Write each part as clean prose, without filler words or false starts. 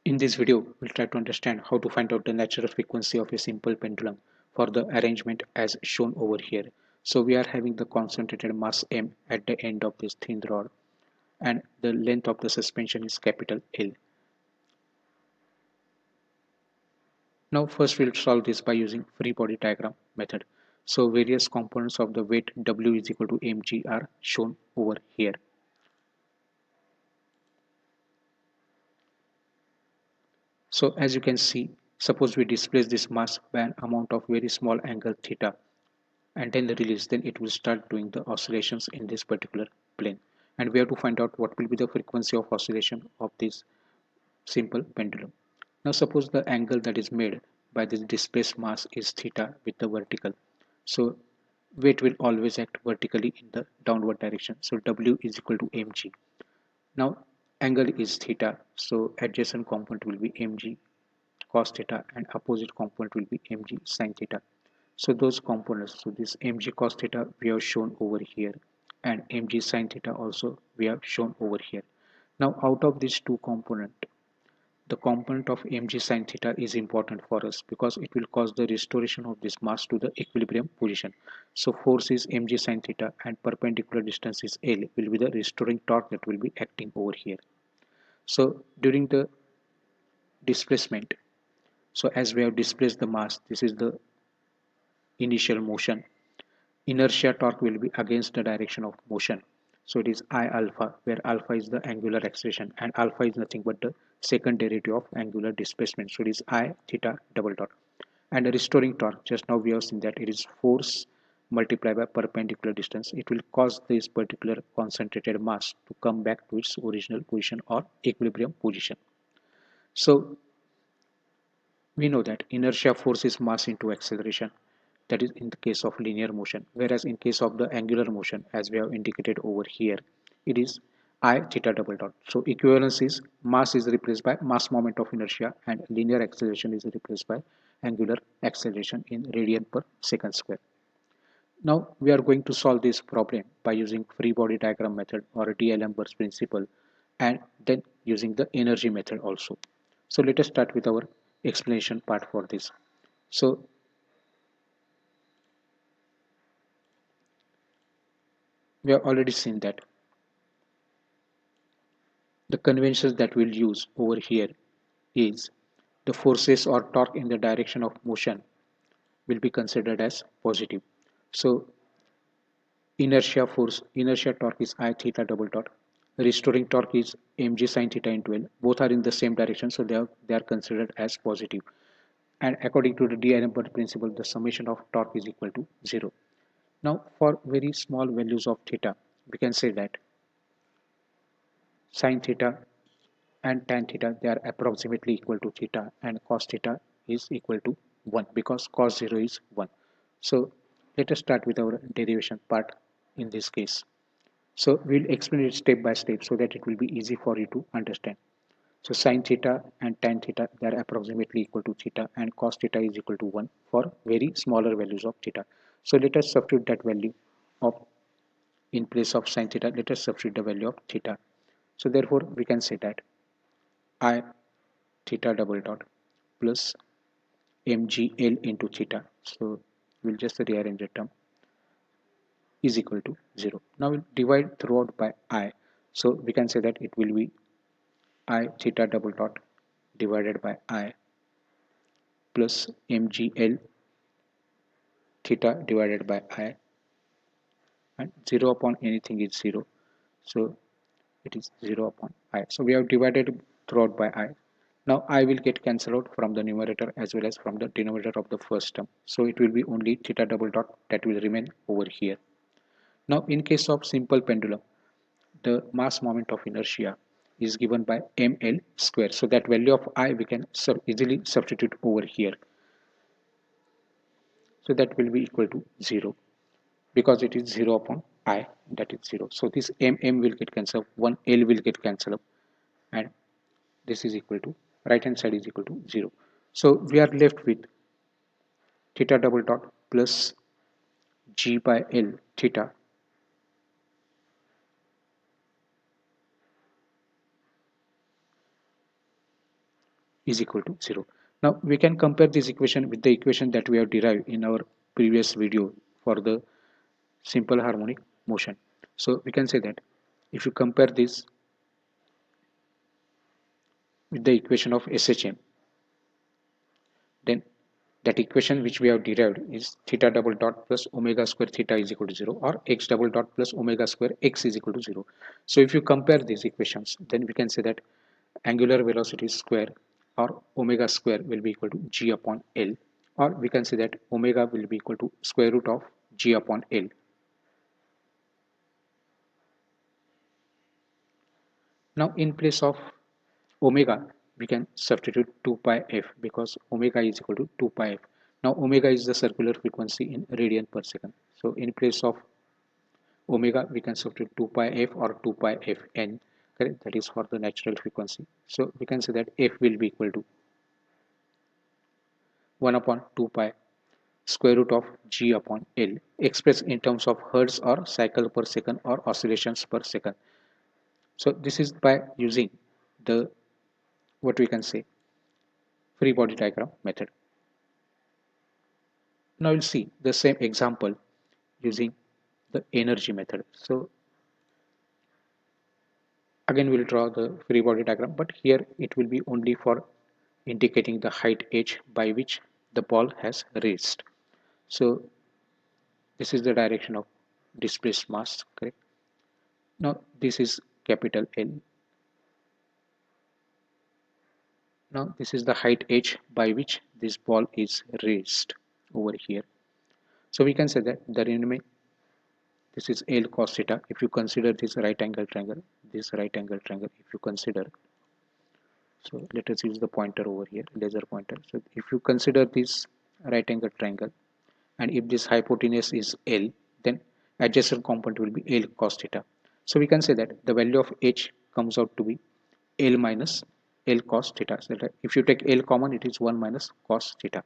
In this video, we'll try to understand how to find out the natural frequency of a simple pendulum for the arrangement as shown over here. So we are having the concentrated mass M at the end of this thin rod, and the length of the suspension is capital L. Now first we'll solve this by using free body diagram method. So various components of the weight W is equal to mg are shown over here. So as you can see, suppose we displace this mass by an amount of very small angle theta and then the release, then it will start doing the oscillations in this particular plane, and we have to find out what will be the frequency of oscillation of this simple pendulum. Now suppose the angle that is made by this displaced mass is theta with the vertical, so weight will always act vertically in the downward direction, so W is equal to mg. Now angle is theta, so adjacent component will be mg cos theta and opposite component will be mg sin theta. So those components, so this mg cos theta we have shown over here, and mg sin theta also we have shown over here. Now out of these two components, the component of mg sin theta is important for us because it will cause the restoration of this mass to the equilibrium position. So force is mg sin theta and perpendicular distance is L will be the restoring torque that will be acting over here. So during the displacement, so as we have displaced the mass, this is the initial motion. Inertia torque will be against the direction of motion. So it is I alpha, where alpha is the angular acceleration and alpha is nothing but the second derivative of angular displacement. So it is I theta double dot. And the restoring torque, just now we have seen that it is force multiplied by perpendicular distance. It will cause this particular concentrated mass to come back to its original position or equilibrium position. So we know that inertia forces mass into acceleration, that is in the case of linear motion, whereas in case of the angular motion, as we have indicated over here, it is I theta double dot. So equivalence is mass is replaced by mass moment of inertia and linear acceleration is replaced by angular acceleration in radian per second square. Now we are going to solve this problem by using free body diagram method or D'Alembert's principle, and then using the energy method also. So let us start with our explanation part for this. So we have already seen that the conventions that we'll use over here is the forces or torque in the direction of motion will be considered as positive. So inertia torque is I theta double dot. Restoring torque is mg sin theta into L. Both are in the same direction, so they are considered as positive. And according to the D'Alembert principle, the summation of torque is equal to 0. Now, for very small values of theta, we can say that sin theta and tan theta, they are approximately equal to theta, and cos theta is equal to 1 because cos 0 is 1. So let us start with our derivation part in this case. So we'll explain it step by step so that it will be easy for you to understand. So sin theta and tan theta, they are approximately equal to theta, and cos theta is equal to 1 for very smaller values of theta. So let us substitute that value of, in place of sin theta, let us substitute the value of theta. So therefore we can say that I theta double dot plus mgl into theta, so we'll just rearrange the term, is equal to 0. Now we'll divide throughout by I, so we can say that it will be I theta double dot divided by I plus mgl theta divided by I, and 0 upon anything is 0, so it is 0 upon I. So we have divided throughout by I. Now I will get cancelled out from the numerator as well as from the denominator of the first term, so it will be only theta double dot that will remain over here. Now in case of simple pendulum, the mass moment of inertia is given by ml square, so that value of I we can easily substitute over here, so that will be equal to 0 because it is 0 upon I, that is 0. So this mm will get cancelled, 1 L will get cancelled, and this is equal to, right hand side is equal to 0. So we are left with theta double dot plus g by L theta is equal to 0. Now we can compare this equation with the equation that we have derived in our previous video for the simple harmonic motion. So we can say that if you compare this with the equation of SHM, then that equation which we have derived is theta double dot plus omega square theta is equal to 0, or x double dot plus omega square x is equal to 0. So if you compare these equations, then we can say that angular velocity square or omega square will be equal to g upon L, or we can say that omega will be equal to square root of g upon L. Now in place of omega, we can substitute 2 pi f, because omega is equal to 2 pi f. Now omega is the circular frequency in radian per second. So in place of omega, we can substitute 2 pi f or 2 pi fn, correct? That is for the natural frequency. So we can say that f will be equal to 1 upon 2 pi square root of g upon L, expressed in terms of hertz or cycle per second or oscillations per second. So this is by using the, what we can say, free body diagram method. Now we'll see the same example using the energy method. So again we'll draw the free body diagram, but here it will be only for indicating the height h by which the ball has raised. So this is the direction of displaced mass, correct? Now this is capital L. Now this is the height h by which this ball is raised over here. So we can say that the remain, this is L cos theta. If you consider this right angle triangle, if you consider, so let us use the pointer over here, laser pointer. So if you consider this right angle triangle, and if this hypotenuse is L, then adjacent component will be L cos theta. So we can say that the value of h comes out to be L minus L cos theta. So that if you take L common, it is 1 minus cos theta.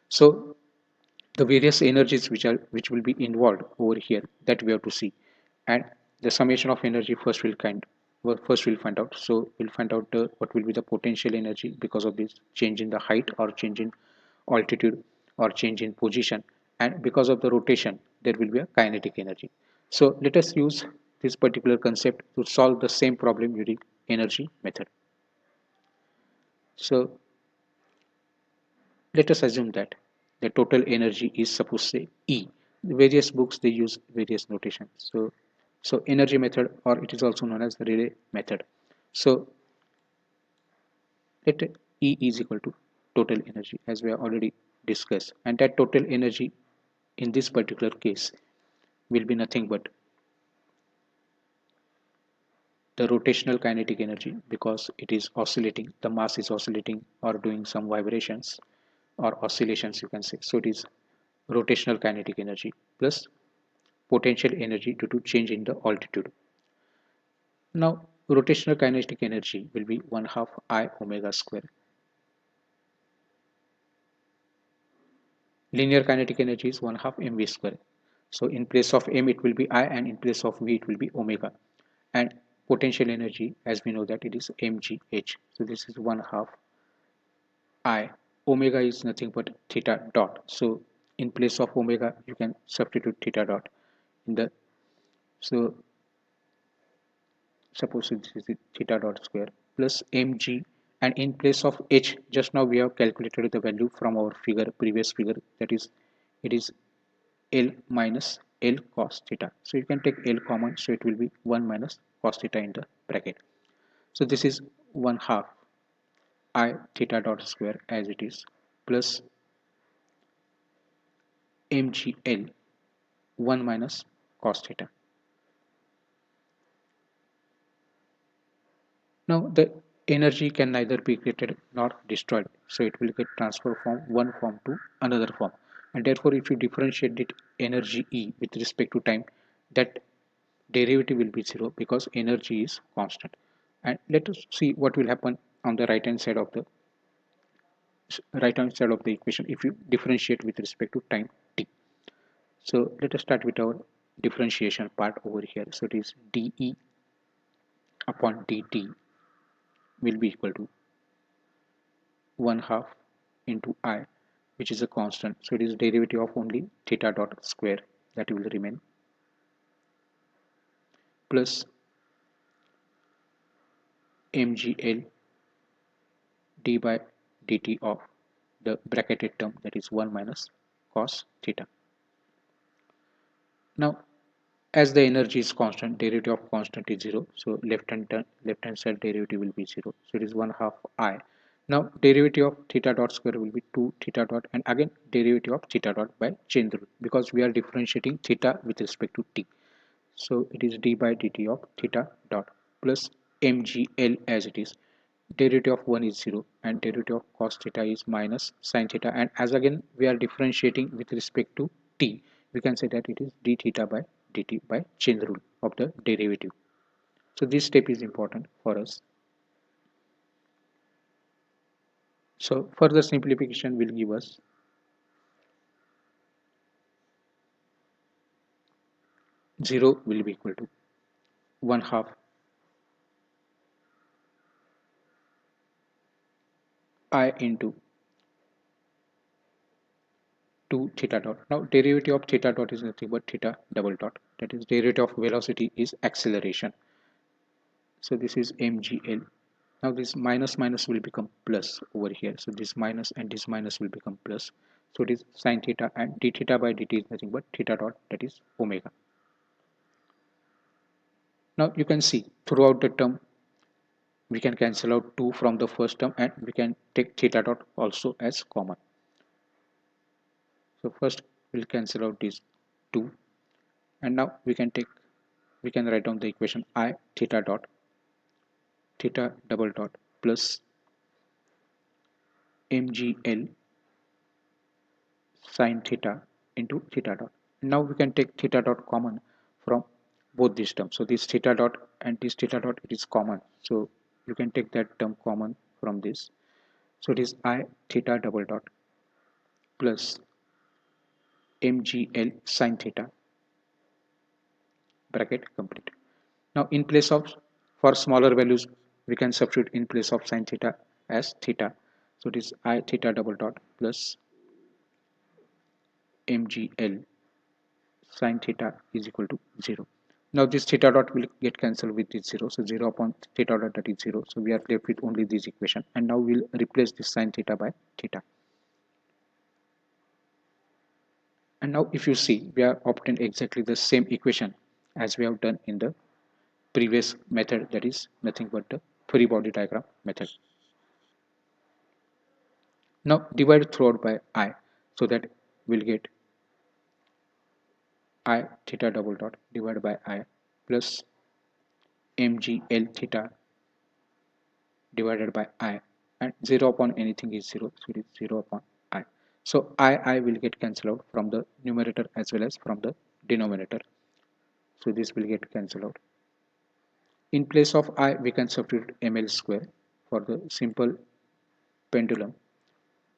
So the various energies which will be involved over here, that we have to see, and the summation of energy first we'll find out. So we'll find out what will be the potential energy because of this change in the height or change in altitude or change in position, and because of the rotation there will be a kinetic energy. So let us use this particular concept to solve the same problem using energy method. So let us assume that the total energy is, suppose, say E. The various books they use various notations. So energy method, or it is also known as the Rayleigh method. So let E is equal to total energy, as we have already discussed, and that total energy in this particular case will be nothing but the rotational kinetic energy, because it is oscillating, the mass is oscillating or doing some vibrations or oscillations, you can say. So it is rotational kinetic energy plus potential energy due to change in the altitude. Now rotational kinetic energy will be 1 half I omega square. Linear kinetic energy is 1 half mv square. So in place of m it will be I, and in place of v it will be omega. And potential energy, as we know that it is mgh. So this is 1 half I. Omega is nothing but theta dot. So in place of omega you can substitute theta dot in the, so suppose this is theta dot square plus mg, and in place of h, just now we have calculated the value from our figure, previous figure, that is, it is L minus L cos theta. So you can take L common, so it will be 1 minus cos theta in the bracket. So this is 1 half I theta dot square as it is, plus mgl 1 minus cos theta. Now the energy can neither be created nor destroyed, so it will get transferred from one form to another form, and therefore if you differentiate it energy E with respect to time, that derivative will be zero because energy is constant. And let us see what will happen on the right hand side of the equation if you differentiate with respect to time t. So let us start with our differentiation part over here. So it is dE upon dt will be equal to 1 half into I, which is a constant. So it is derivative of only theta dot square that will remain, plus mgl d by dt of the bracketed term, that is 1 minus cos theta. Now, as the energy is constant, derivative of constant is 0. So left hand side derivative will be 0. So it is 1 half I. Now derivative of theta dot square will be 2 theta dot, and again derivative of theta dot by chain rule, because we are differentiating theta with respect to t. So it is d by dt of theta dot plus mgl as it is. Derivative of 1 is 0 and derivative of cos theta is minus sin theta, and as again we are differentiating with respect to t, we can say that it is d theta by dt by chain rule of the derivative. So this step is important for us. So further simplification will give us 0 will be equal to 1 half I into 2 theta dot. Now derivative of theta dot is nothing but theta double dot, that is derivative of velocity is acceleration. So this is mgl. Now this minus minus will become plus over here. So this minus and this minus will become plus. So it is sine theta, and d theta by dt is nothing but theta dot, that is omega. Now you can see throughout the term we can cancel out 2 from the first term, and we can take theta dot also as common. So first we'll cancel out these 2, and now we can write down the equation I theta dot theta double dot plus mgl sine theta into theta dot. Now we can take theta dot common from both these terms. So this theta dot and this theta dot, it is common. So you can take that term common from this. So it is I theta double dot plus mgl sine theta, bracket complete. Now in place of, for smaller values, we can substitute in place of sine theta as theta. So it is I theta double dot plus mgl sine theta is equal to 0. Now this theta dot will get cancelled with this 0. So 0 upon theta dot, that is 0. So we are left with only this equation, and now we'll replace this sine theta by theta. And now if you see, we have obtained exactly the same equation as we have done in the previous method, that is nothing but the free body diagram method. Now divide throughout by I, so that we'll get I theta double dot divided by I plus mgl theta divided by I, and 0 upon anything is 0, so it is 0 upon I. So I will get cancelled out from the numerator as well as from the denominator. So this will get cancelled out. In place of I, we can substitute ml square. For the simple pendulum,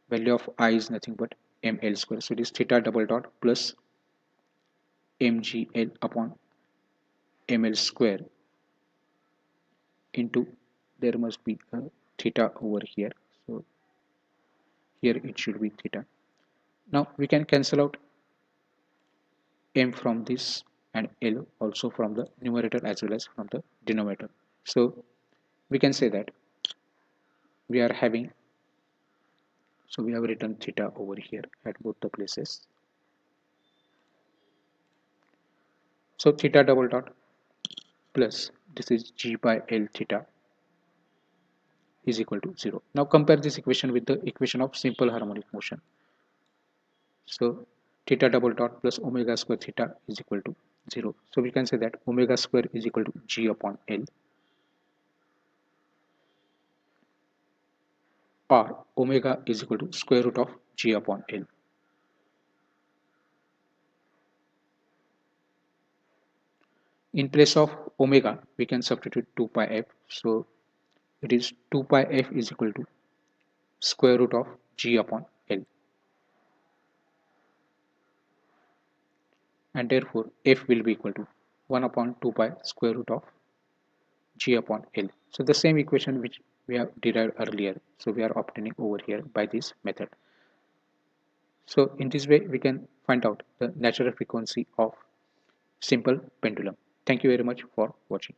value of I is nothing but ml square. So it is theta double dot plus mgl upon ml square into, there must be a theta over here. So here it should be theta. Now we can cancel out m from this and L also from the numerator as well as from the denominator. So we can say that we are having, so we have written theta over here at both the places. So theta double dot plus this is g by L theta is equal to 0. Now compare this equation with the equation of simple harmonic motion. So theta double dot plus omega square theta is equal to 0. So we can say that omega square is equal to g upon L, or omega is equal to square root of g upon L. In place of omega, we can substitute 2 pi f. So it is 2 pi f is equal to square root of g upon L. And therefore, f will be equal to 1 upon 2 pi square root of g upon L. So the same equation which we have derived earlier. So we are obtaining over here by this method. So in this way, we can find out the natural frequency of simple pendulum. Thank you very much for watching.